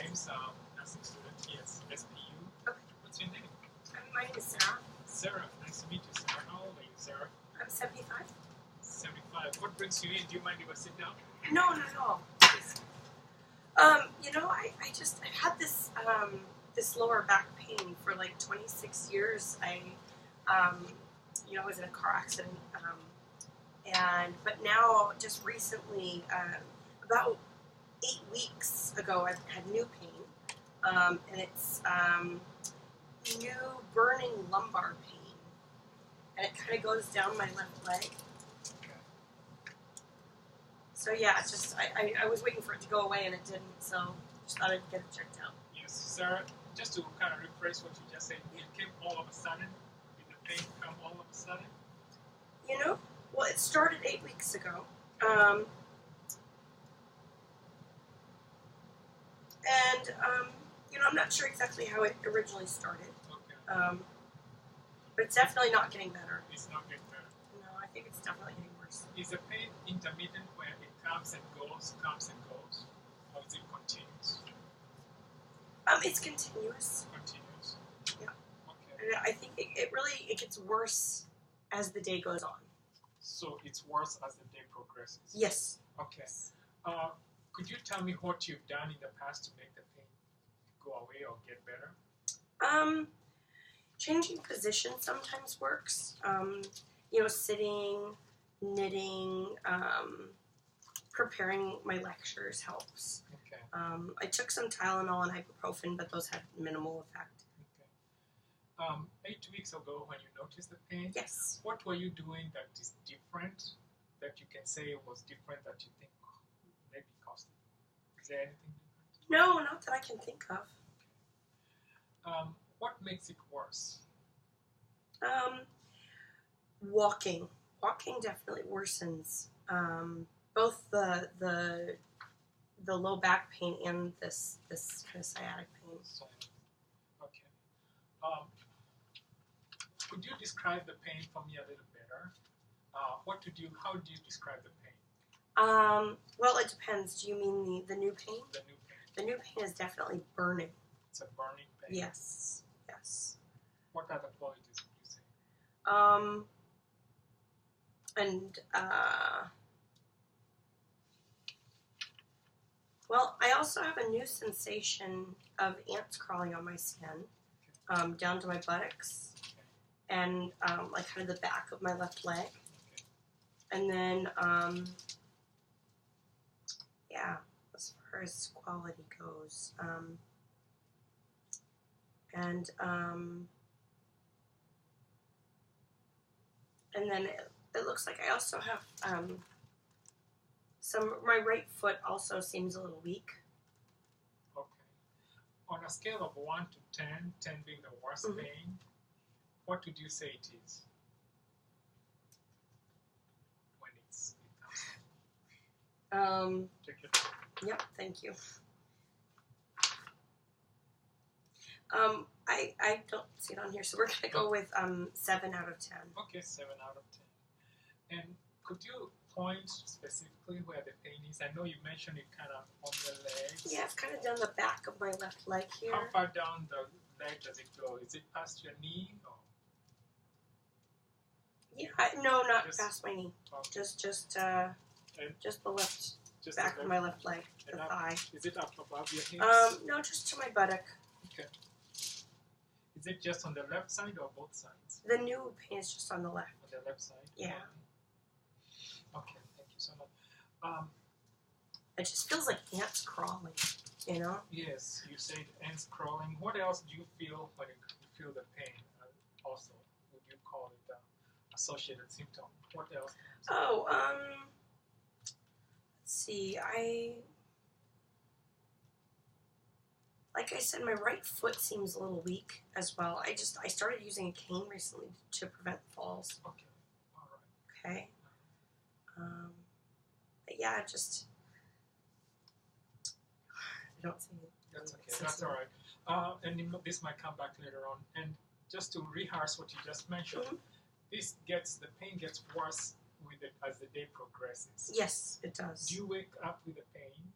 James, nursing student here at SPU. Okay. What's your name? My name is Sarah. Sarah. Nice to meet you, Sarah. How old are you, Sarah? I'm 75. 75. What brings you in? Do you mind if I sit down? No, not at all. Please. I've had this this lower back pain for like 26 years. I was in a car accident, but now just recently, about 8 weeks ago, I've had new pain, and it's new burning lumbar pain, and it kind of goes down my left leg. So yeah, it's just I was waiting for it to go away and it didn't, so just thought I'd get it checked out. Yes, Sarah, just to kind of rephrase what you just said, it came all of a sudden. Did the pain come all of a sudden? Well, it started 8 weeks ago. I'm not sure exactly how it originally started. Okay. But it's definitely not getting better. It's not getting better. No, I think it's definitely getting worse. Is the pain intermittent where it comes and goes, or is it continuous? It's continuous. Continuous. Yeah. Okay. And I think it gets worse as the day goes on. So it's worse as the day progresses? Yes. Okay. Could you tell me what you've done in the past to make the pain go away or get better? Changing position sometimes works. Sitting, knitting, preparing my lectures helps. Okay. I took some Tylenol and ibuprofen, but those had minimal effect. Okay. 8 weeks ago, when you noticed the pain, yes. What were you doing that is different, that you can say was different, that you think maybe caused it? Is there anything different? No, not that I can think of. Okay. What makes it worse? Walking. Walking definitely worsens both the low back pain and this kind of sciatic pain. Okay. Could you describe the pain for me a little better? How do you describe the pain? Well, it depends. Do you mean the new pain? The new pain. The new pain is definitely burning. It's a burning pain. Yes. Yes. What other qualities would you say? Well, I also have a new sensation of ants crawling on my skin, down to my buttocks, and like kind of the back of my left leg. And then, as far as quality goes, and then it looks like I also have my right foot also seems a little weak. Okay. On a scale of 1 to 10, 10 being the worst pain, what would you say it is? When it comes. Check your time. Yep, thank you. I don't see it on here, so we're gonna go with 7 out of 10. Okay, 7 out of 10. And could you point specifically where the pain is? I know you mentioned it kind of on the legs. Yeah, it's kind of down the back of my left leg here. How far down the leg does it go? Is it past your knee? Or? Yeah, no, not past my knee. Okay. Just the left back of my left leg, the thigh. Is it up above your hips? No, just to my buttock. Okay. Is it just on the left side or both sides? The new pain is just on the left. On the left side? Yeah. Okay, thank you so much. It just feels like ants crawling, you know? Yes, you said ants crawling. What else do you feel when you feel the pain? Also, would you call it associated symptom? What else? Oh, let's see. Like I said, my right foot seems a little weak as well. I started using a cane recently to prevent falls. Okay, all right. Okay. But yeah, I don't see it. That's okay. That's all right. And this might come back later on. And just to rehearse what you just mentioned, the pain gets worse as the day progresses. Yes, it does. Do you wake up with the pain?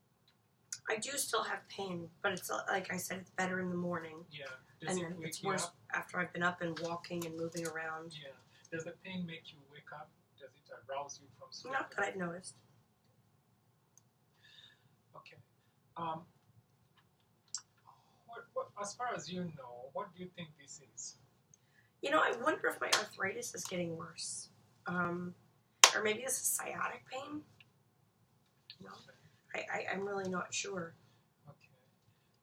I do still have pain, but it's like I said, it's better in the morning, Yeah. Does and it then wake it's you worse up? after I've been up and walking and moving around. Yeah. Does the pain make you wake up? Does it arouse you from sleep? Not that I've noticed. Okay. Um, as far as you know, what do you think this is? You know, I wonder if my arthritis is getting worse, or maybe this is sciatic pain. No, I'm really not sure. Okay.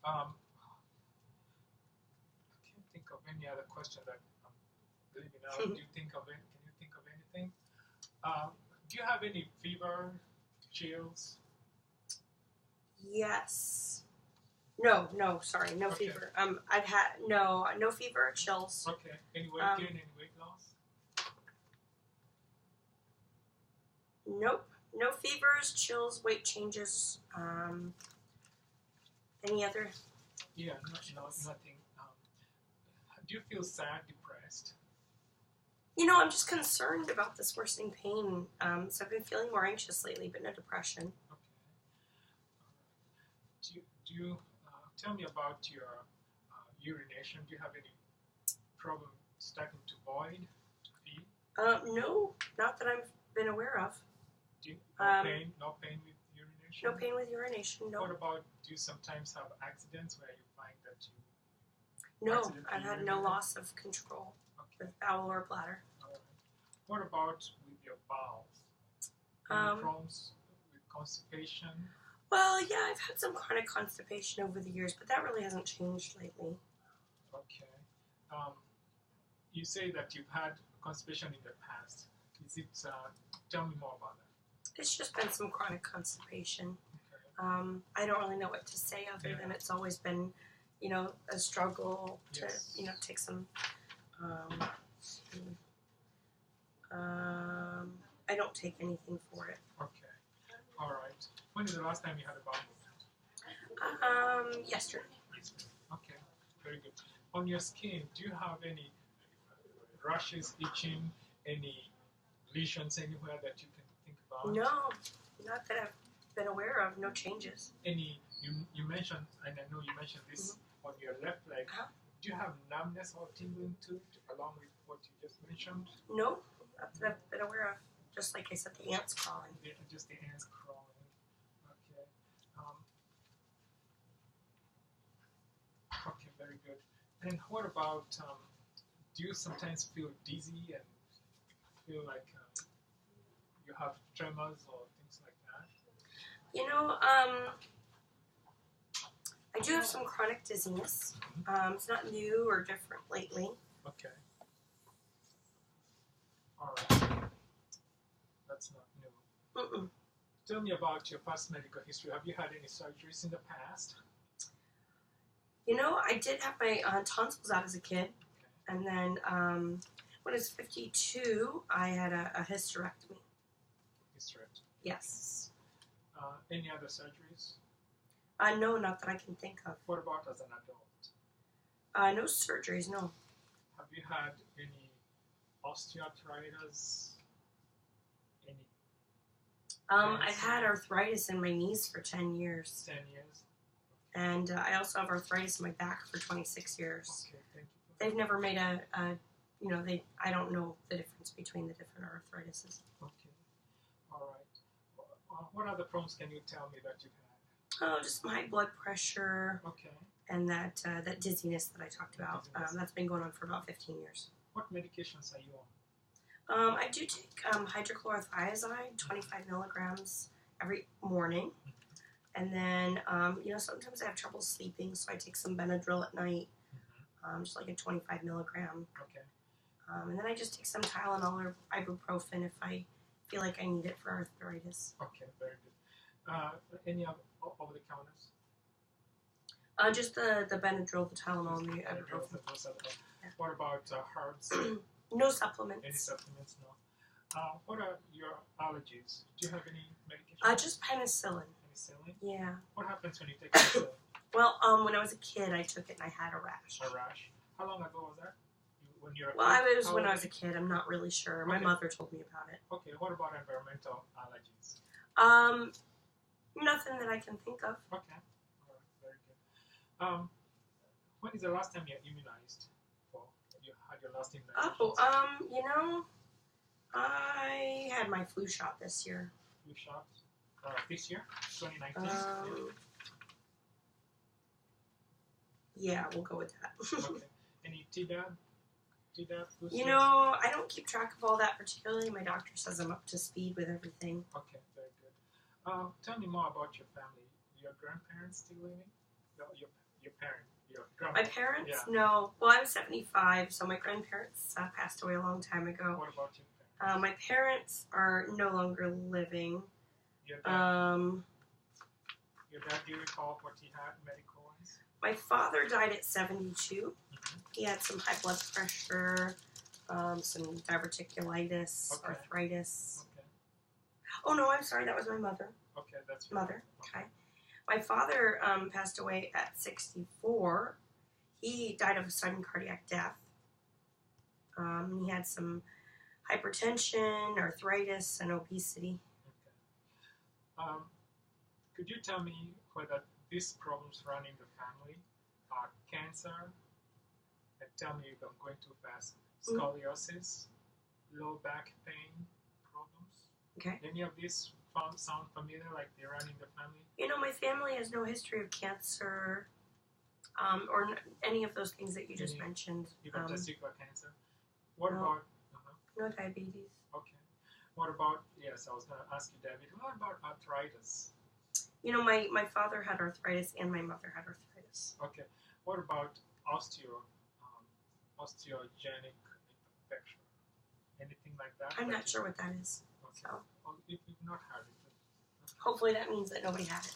I can't think of any other question that I'm leaving out. Do you think of it? Can you think of anything? Do you have any fever, chills? Yes. No, sorry, no Okay. fever. I've had no fever or chills. Okay. Any weight gain, any weight loss? Nope. No fevers, chills, weight changes. Any other? Yeah, nothing. Do you feel sad, depressed? You know, I'm just concerned about this worsening pain. So I've been feeling more anxious lately, but no depression. Okay. Do you tell me about your urination? Do you have any problem starting to void, to pee? No, not that I've been aware of. No pain with urination? No pain with urination, no. What about, do you sometimes have accidents where you find that you... No, accidentally I've had no urinate? loss of control Okay. with bowel or bladder. All right. What about with your bowels? Um, Any problems with constipation? Well, yeah, I've had some chronic constipation over the years, but that really hasn't changed lately. Okay. You say that you've had constipation in the past. Is it? Tell me more about that. It's just been some chronic constipation. Okay. I don't really know what to say other than it's always been, you know, a struggle to, Yes. you know, take some. I don't take anything for it. Okay. All right. When is the last time you had a bowel movement? Yesterday. Okay. Very good. On your skin, do you have any rashes, itching, any lesions anywhere that you can think about? No, not that I've been aware of. No changes. Any? You mentioned, and I know you mentioned this on your left leg. Uh-huh. Do you have numbness or tingling to it, along with what you just mentioned? No, not that I've been aware of. Just like I said, the ants crawling. Just the ants crawling. Okay. Okay, very good. And what about, do you sometimes feel dizzy and feel like you have tremors or things like that? You know, I do have some chronic dizziness. It's not new or different lately. Okay. All right. That's not new. Mm-mm. Tell me about your past medical history. Have you had any surgeries in the past? You know, I did have my tonsils out as a kid, Okay. and then when I was 52, I had a hysterectomy. Hysterectomy. Yes. Any other surgeries? No, not that I can think of. What about as an adult? No surgeries, no. Have you had any osteoarthritis? Any I've had arthritis in my knees for 10 years. 10 years? And I also have arthritis in my back for 26 years. Okay, thank you. They've never made I don't know the difference between the different arthritises. Okay. All right. What other problems can you tell me that you've had? Oh, just my blood pressure Okay. and that dizziness that I talked about. Dizziness. That's been going on for about 15 years. What medications are you on? I do take hydrochlorothiazide, 25 milligrams every morning. And then, sometimes I have trouble sleeping, so I take some Benadryl at night, just like a 25 milligram. Okay. And then I just take some Tylenol or ibuprofen if I feel like I need it for arthritis. Okay, very good. Any over the counters? Just the Benadryl, the Tylenol, and the ibuprofen. Yeah. What about herbs? No supplements. Any supplements? No. What are your allergies? Do you have any medication? Just penicillin. Penicillin? Yeah. What happens when you take penicillin? Well, when I was a kid, I took it and I had a rash. A rash. How long ago was that? When you were a Well, kid? it was How when I old? was a kid. I'm not really sure. My Okay. mother told me about it. Okay, what about environmental allergies? Nothing that I can think of. Okay. When is the last time you're immunized? For you had your last immunization? Oh, I had my flu shot this year. Flu shot this year, 2019. Yeah, we'll go with that. Okay. Any Tdap? Boosters? You know, I don't keep track of all that particularly. My doctor says I'm up to speed with everything. Okay, very good. Tell me more about your family. Your grandparents still living? No, your parent, your grandma. My parents? Yeah. No. Well, I'm 75, so my grandparents passed away a long time ago. What about your parents? My parents are no longer living. Your dad, do you recall what he had medical-wise? My father died at 72. He had some high blood pressure, some diverticulitis, Okay. arthritis. Okay. Oh, no, I'm sorry. That was my mother. Okay, that's right. Mother. Okay. My father passed away at 64. He died of a sudden cardiac death. He had some hypertension, arthritis, and obesity. Okay. Could you tell me whether these problems run in the family are cancer, and tell me if I'm going too fast, scoliosis, low back pain problems? Okay. Any of these sound familiar, like they run in the family? You know, my family has no history of cancer or any of those things that you just mentioned. Even testicular cancer? What no. about... No diabetes. Okay. What about... Yes, I was going to ask you, David. What about arthritis? You know, my father had arthritis and my mother had arthritis. Okay. What about osteogenic infection? Anything like that? I'm not sure what that is. Okay. So. Well, if you've not had it. Hopefully that means that nobody had it.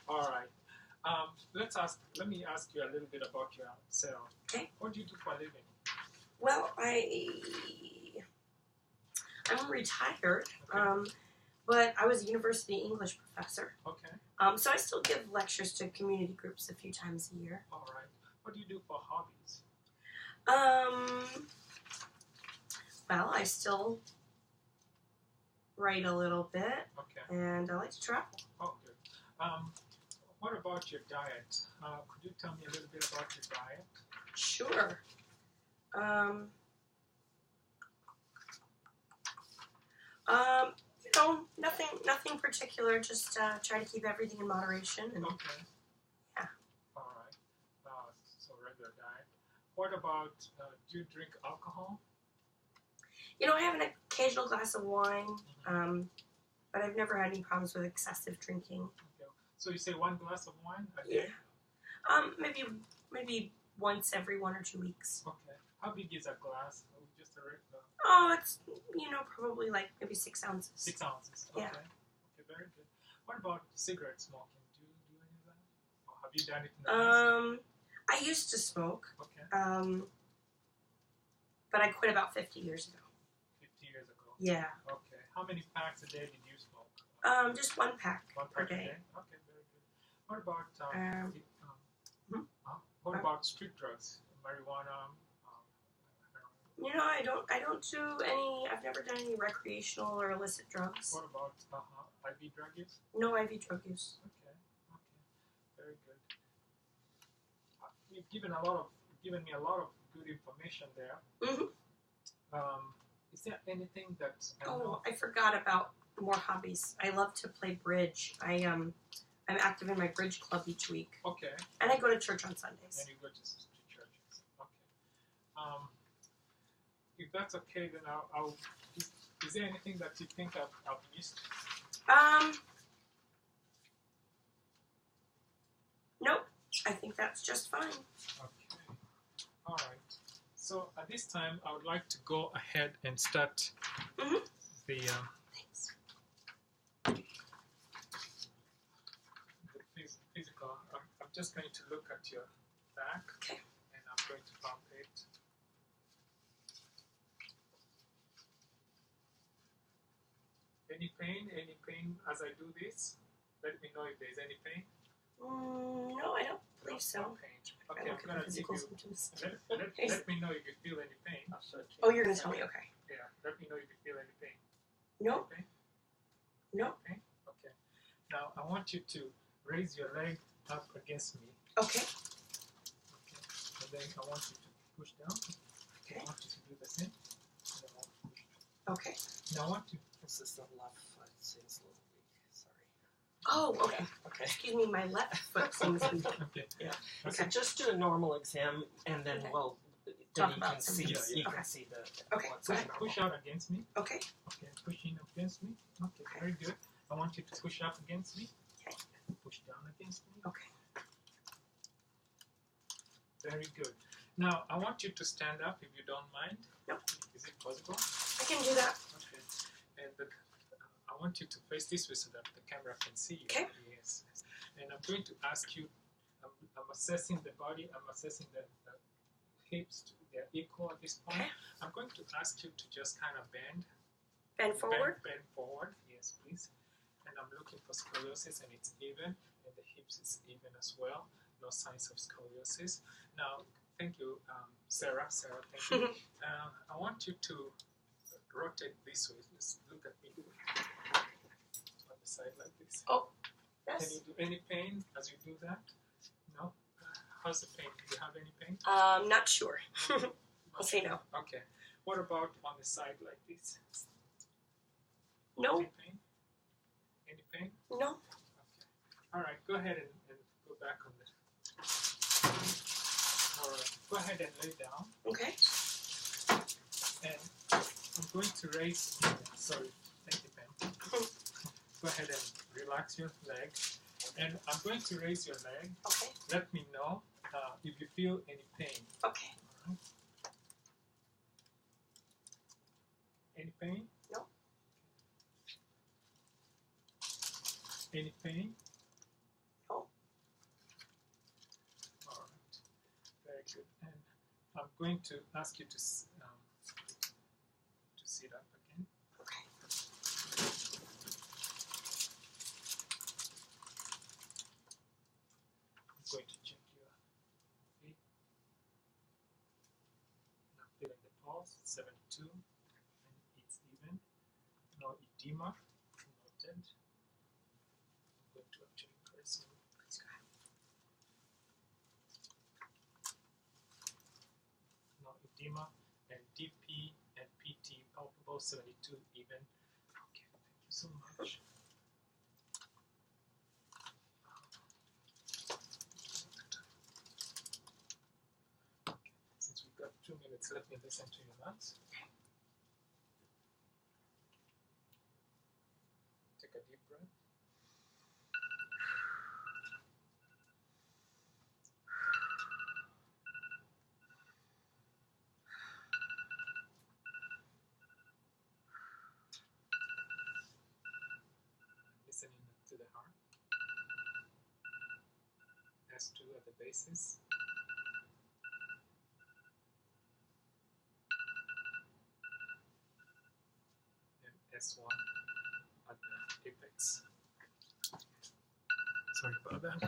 All right. Let me ask you a little bit about yourself. Okay. What do you do for a living? Well, I'm retired, Okay. but I was a university English professor. Okay. So I still give lectures to community groups a few times a year. All right. What do you do for hobbies? Well, I still write a little bit, Okay. and I like to travel. Oh, good. What about your diet? Could you tell me a little bit about your diet? Sure. You know, nothing particular. Just try to keep everything in moderation. And Okay. Yeah. All right. So regular diet. What about, do you drink alcohol? you know, I have an occasional glass of wine, but I've never had any problems with excessive drinking. Okay. So you say one glass of wine a day? Maybe once every 1 or 2 weeks. Okay. How big is a glass? Oh, just a regular. Oh, it's probably like maybe 6 ounces. 6 ounces. Yeah. Okay. Okay, very good. What about cigarette smoking? Do you do any of that? Or have you done it in the past? I used to smoke. Okay. But I quit about 50 years ago. 50 years ago. Yeah. Okay. How many packs a day did you smoke? Just 1 pack One per pack a day. day. Okay, very good. What about Hmm? about street drugs? Marijuana. You know, I don't do any. I've never done any recreational or illicit drugs. What about IV drug use? No IV drug use. Okay. Very good. You've given me a lot of good information there. Mhm. Is there anything that I know? I forgot about more hobbies. I love to play bridge. I'm active in my bridge club each week, Okay. and I go to church on Sundays. And you go to churches. Okay. If that's okay, then I'll is there anything that you think I've missed? Nope. I think that's just fine. Okay. All right. So at this time, I would like to go ahead and start Mhm. the Thanks. physical. I'm just going to look at your back. Okay. And I'm going to palpate. Any pain as I do this? Let me know if there's any pain. No, I don't believe so. No pain. Okay, I I'm look at gonna the give physical you. symptoms. Let me know if you feel any pain. Oh, you're gonna tell me? Okay. Yeah. Let me know if you feel any pain. No. Okay. No. Okay. Now I want you to raise your leg up against me. Okay. Okay. And then I want you to push down. Okay. I want you to do the same. And I want to push. Okay. Now I want to. This is the left foot. Seems a little weak. Sorry. Oh, okay. Okay. Excuse me, my left foot seems weak. Okay. Yeah. Okay. So just do a normal exam, and then Okay. we'll. Talk Then you about can some see. things. You Okay. can see the. Okay, what's go ahead. abnormal. Push out against me. Okay. Okay. Pushing against me. Okay. Very good. I want you to push up against me. Okay. Push down against me. Okay. Very good. Now I want you to stand up if you don't mind. Yep. Is it possible? I can do that. Okay. And I want you to face this way so that the camera can see you. Okay. Yes. And I'm going to ask you. I'm assessing the body. I'm assessing the hips. They're equal at this point. Okay. I'm going to ask you to just kind of bend. Bend forward. Bend forward. Yes, please. And I'm looking for scoliosis, and it's even, and the hips is even as well. No signs of scoliosis. Now, thank you, Sarah. Sarah, thank you. I want you to rotate this way. Just look at me on the side like this. Oh, Can yes. you do any pain as you do that? No? How's the pain? Do you have any pain? Not sure. I'll say no. Okay. What about on the side like this? No. Any pain? Any pain? No. Okay. All right. Go ahead and go back on the. All right. Go ahead and lay down. Okay. And I'm going to raise. Sorry. Thank you, Pam. Go ahead and relax your leg. And I'm going to raise your leg. Okay. Let me know if you feel any pain. Okay. All right. Any pain? No. Any pain? No. All right. Very good. And I'm going to ask you to sit up again. Okay. I'm going to check your feet. And I'm feeling the pulse, 72, and it's even. No edema, noted. I'm going to actually press on. No edema, and DP and PT palpable, 72 even. Okay, thank you so much. Okay, since we've got 2 minutes, let me listen to your lungs. Take a deep breath. Listening to the heart. S2 at the bases. And S1 at the apex. Sorry about that.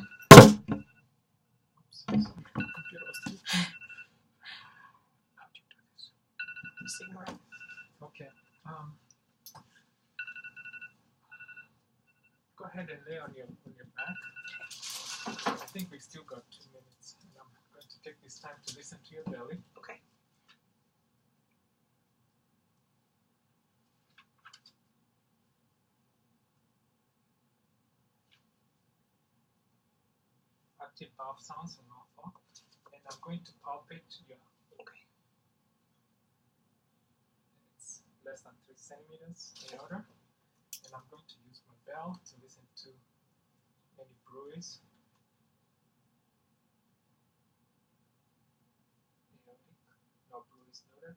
Oops, sorry. Computer was too. How do you do this? Sigma. Okay. Go ahead and lay on your back. I think we still got 2 minutes, and I'm going to take this time to listen to your belly. Okay. Active valve sounds on alpha, and I'm going to palpate your. Okay. It's less than 3 centimeters aorta, and I'm going to use my bell to listen to any bruise. Aortic, no bruise noted.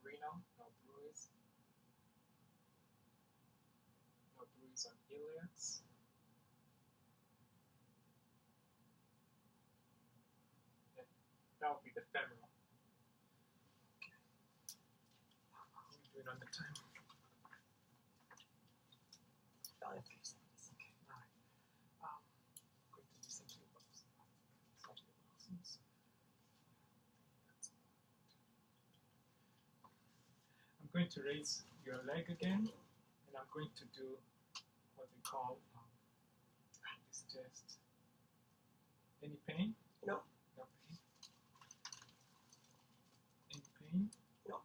Renal, no bruise. No bruise on iliacs. And that will be the femoral. Okay. How are we doing on the time? Valid. Okay, alright. I'm going to listen to your pulse. Start your pulses. That's about it. I'm going to raise your leg again, and I'm going to do what we call this test. Any pain? No. No pain. Any pain? No.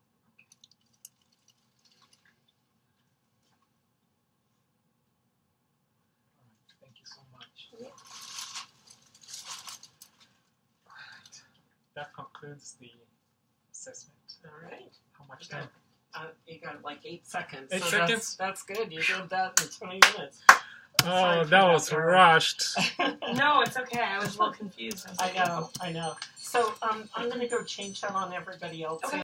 Okay. All right. Thank you so much. Yeah. All right. That concludes the assessment. All right. How much Okay. time? You got like 8 seconds. 8 so seconds? That's good. You did that in 20 minutes. Oh, Sorry for that was Laura. rushed. No, it's okay. I was a little confused. I was I like, know. So I'm going to go change that on everybody else. Okay.